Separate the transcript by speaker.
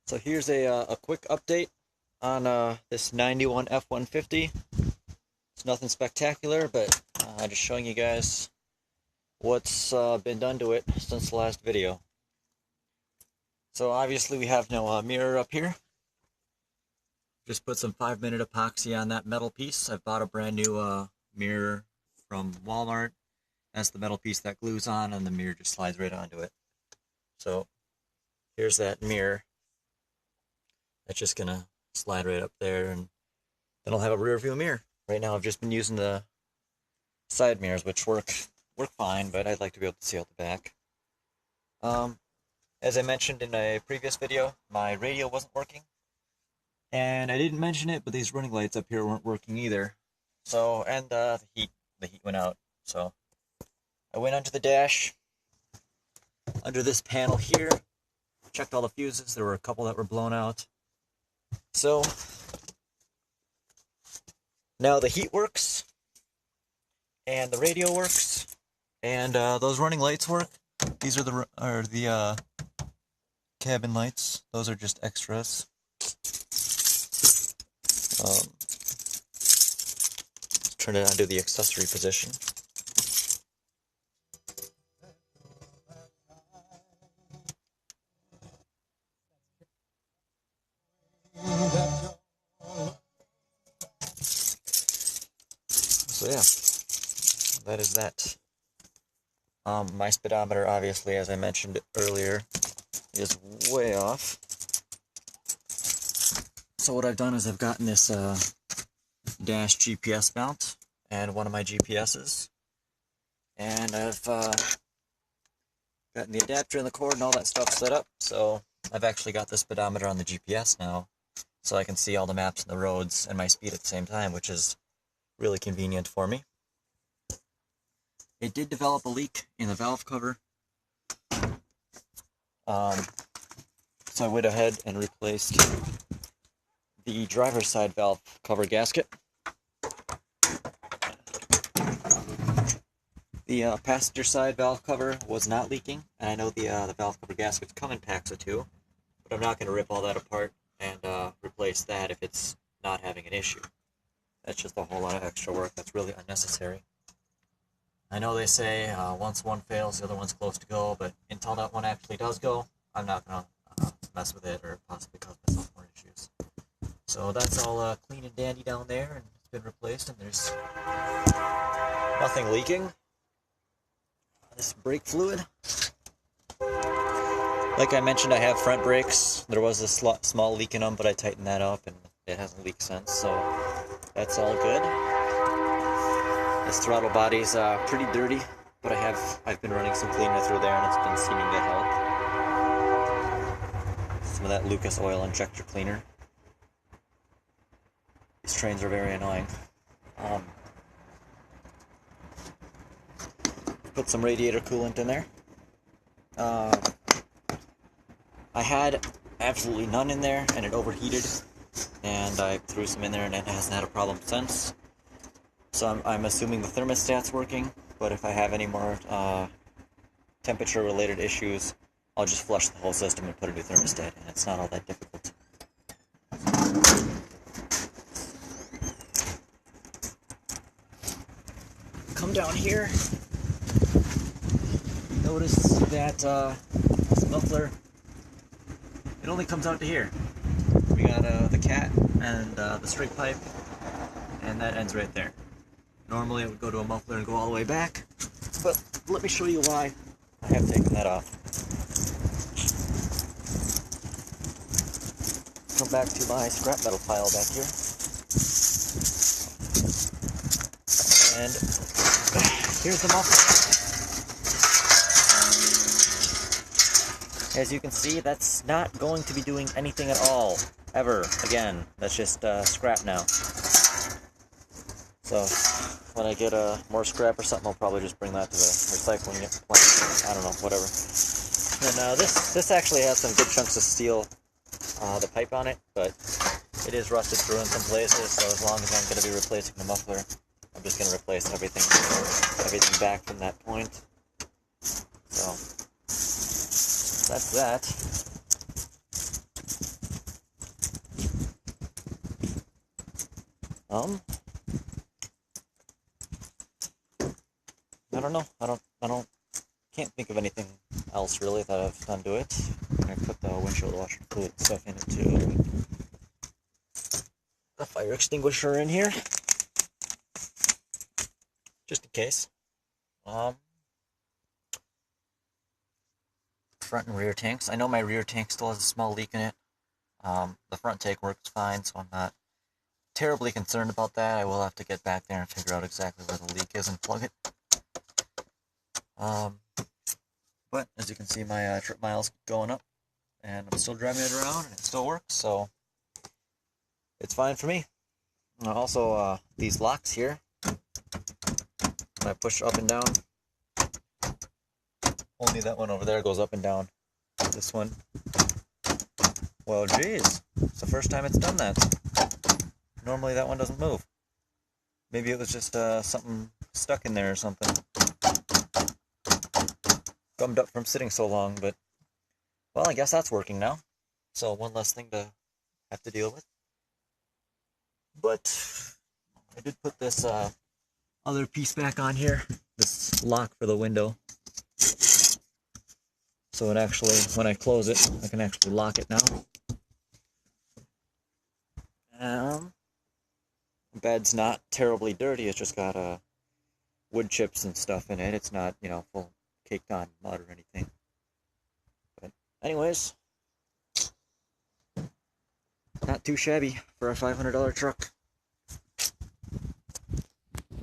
Speaker 1: So here's a quick update on this 91 F-150. It's nothing spectacular, but just showing you guys what's been done to it since the last video. So obviously we have no mirror up here. Just put some 5-minute epoxy on that metal piece. I've bought a brand new mirror from Walmart. That's the metal piece that glues on, and the mirror just slides right onto it. So here's that mirror. That's just gonna slide right up there, and then I'll have a rear view mirror. Right now I've just been using the side mirrors, which work fine, but I'd like to be able to see out the back. As I mentioned in a previous video, my radio wasn't working. And I didn't mention it, but these running lights up here weren't working either. So, and the heat went out. So I went onto the dash, under this panel here, checked all the fuses. There were a couple that were blown out. So now the heat works, and the radio works, and those running lights work. These are the cabin lights. Those are just extras. Let's turn it onto the accessory position. So yeah, that is that. My speedometer, obviously, as I mentioned earlier, is way off. So what I've done is I've gotten this dash GPS mount and one of my GPS's, and I've gotten the adapter and the cord and all that stuff set up. So I've actually got the speedometer on the GPS now, so I can see all the maps and the roads and my speed at the same time, which is really convenient for me. It did develop a leak in the valve cover, so I went ahead and replaced the driver's side valve cover gasket. The passenger side valve cover was not leaking, and I know the valve cover gaskets come in packs of 2, but I'm not going to rip all that apart and replace that if it's not having an issue. That's just a whole lot of extra work that's really unnecessary. I know they say once one fails, the other one's close to go, but until that one actually does go, I'm not going to mess with it or possibly cause myself more issues. So that's all clean and dandy down there, and it's been replaced, and there's nothing leaking. This brake fluid, like I mentioned, I have front brakes. There was a small leak in them, but I tightened that up, and it hasn't leaked since, so that's all good. This throttle body's pretty dirty, but I've been running some cleaner through there, and it's been seeming to help. Some of that Lucas oil injector cleaner. These trains are very annoying. Put some radiator coolant in there. I had absolutely none in there, and it overheated, and I threw some in there, and it hasn't had a problem since. So I'm assuming the thermostat's working, but if I have any more temperature-related issues, I'll just flush the whole system and put a new thermostat in. It's not all that difficult. Come down here. Notice that this muffler, it only comes out to here. We got the cat and the straight pipe, and that ends right there. Normally it would go to a muffler and go all the way back, but let me show you why I have taken that off. Come back to my scrap metal pile back here. And here's the muffler. As you can see, that's not going to be doing anything at all, ever, again. That's just scrap now. So when I get more scrap or something, I'll probably just bring that to the recycling plant. I don't know, whatever. And this actually has some good chunks of steel, the pipe on it, but it is rusted through in some places, so as long as I'm going to be replacing the muffler, I'm just going to replace everything back from that point. So that's that. Um, I don't know. Can't think of anything else really that I've done to it. I put the windshield washer fluid and stuff in it too. The fire extinguisher in here, just in case. Front and rear tanks. I know my rear tank still has a small leak in it. The front tank works fine, so I'm not terribly concerned about that. I will have to get back there and figure out exactly where the leak is and plug it. But as you can see, my trip miles going up, and I'm still driving it around, and it still works, so it's fine for me. Also, these locks here, when I push up and down, only that one over there goes up and down. This one, well, geez, it's the first time it's done that. Normally that one doesn't move. Maybe it was just something stuck in there or something. Gummed up from sitting so long, but, well, I guess that's working now. So one less thing to have to deal with. But I did put this other piece back on here, this lock for the window. So it actually, when I close it, I can actually lock it now. The bed's not terribly dirty, it's just got wood chips and stuff in it. It's not, you know, full caked on mud or anything. But anyways, not too shabby for a $500 truck.